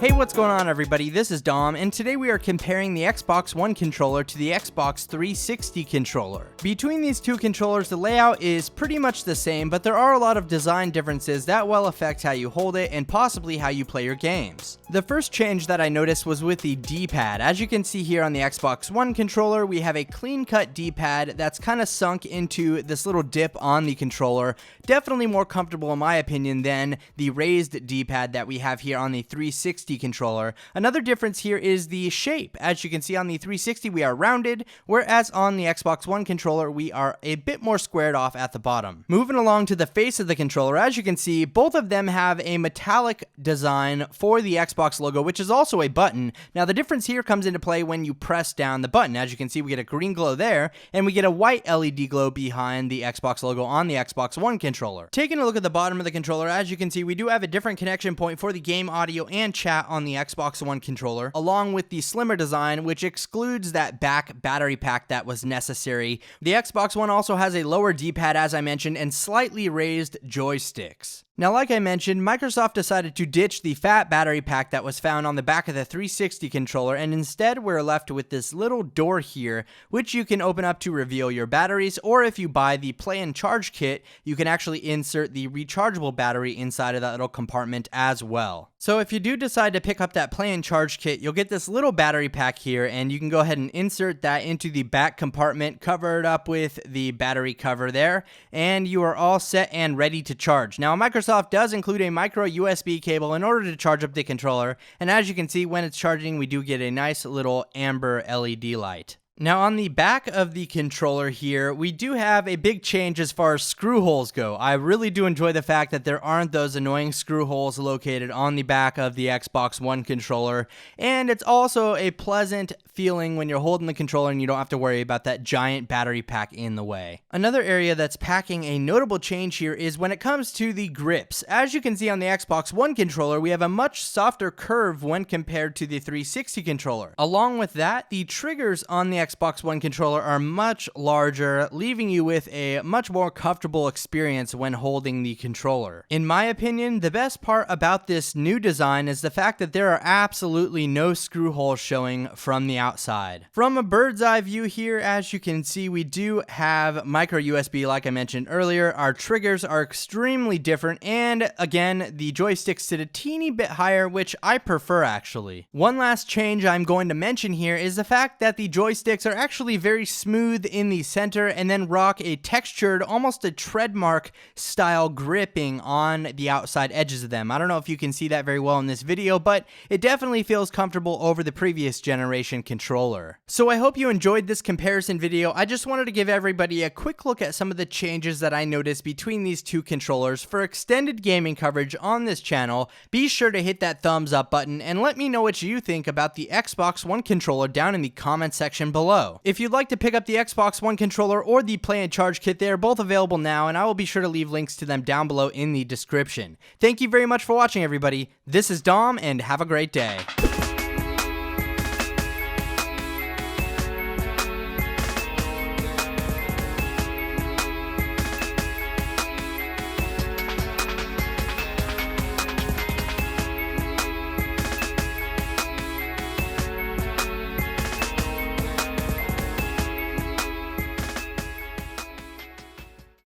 Hey, what's going on everybody? This is Dom, and today we are comparing the Xbox One controller to the Xbox 360 controller. Between these two controllers, the layout is pretty much the same, but there are a lot of design differences that will affect how you hold it and possibly how you play your games. The first change that I noticed was with the D-pad. As you can see here on the Xbox One controller, we have a clean-cut D-pad that's kind of sunk into this little dip on the controller. Definitely more comfortable in my opinion than the raised D-pad that we have here on the 360 controller. Another difference here is the shape. As you can see on the 360 we are rounded, whereas on the Xbox One controller we are a bit more squared off at the bottom. Moving along to the face of the controller, as you can see both of them have a metallic design for the Xbox logo, which is also a button. Now the difference here comes into play when you press down the button. As you can see we get a green glow there and we get a white LED glow behind the Xbox logo on the Xbox One controller. Taking a look at the bottom of the controller, as you can see we do have a different connection point for the game audio and chat on the Xbox One controller, along with the slimmer design which excludes that back battery pack that was necessary. The Xbox One also has a lower D-pad as I mentioned and slightly raised joysticks. Now, like I mentioned, Microsoft decided to ditch the fat battery pack that was found on the back of the 360 controller, and instead we're left with this little door here, which you can open up to reveal your batteries, or if you buy the Play and Charge kit, you can actually insert the rechargeable battery inside of that little compartment as well. So if you do decide to pick up that Play and Charge kit, you'll get this little battery pack here, and you can go ahead and insert that into the back compartment, cover it up with the battery cover there, and you are all set and ready to charge. Now, Microsoft does include a micro USB cable in order to charge up the controller, and as you can see when it's charging we do get a nice little amber LED light. Now on the back of the controller here, we do have a big change as far as screw holes go. I really do enjoy the fact that there aren't those annoying screw holes located on the back of the Xbox One controller, and it's also a pleasant feeling when you're holding the controller and you don't have to worry about that giant battery pack in the way. Another area that's packing a notable change here is when it comes to the grips. As you can see on the Xbox One controller, we have a much softer curve when compared to the 360 controller. Along with that, the triggers on the Xbox One controller are much larger, leaving you with a much more comfortable experience when holding the controller. In my opinion, the best part about this new design is the fact that there are absolutely no screw holes showing from the outside. From a bird's eye view here, as you can see, we do have micro USB like I mentioned earlier. Our triggers are extremely different, and again, the joysticks sit a teeny bit higher, which I prefer actually. One last change I'm going to mention here is the fact that the joysticks are actually very smooth in the center and then rock a textured, almost a tread mark style gripping on the outside edges of them. I don't know if you can see that very well in this video, but it definitely feels comfortable over the previous generation controller. So I hope you enjoyed this comparison video. I just wanted to give everybody a quick look at some of the changes that I noticed between these two controllers. For extended gaming coverage on this channel, be sure to hit that thumbs up button and let me know what you think about the Xbox One controller down in the comment section below. If you'd like to pick up the Xbox One controller or the Play and Charge kit, they are both available now, and I will be sure to leave links to them down below in the description. Thank you very much for watching everybody. This is Dom, and have a great day.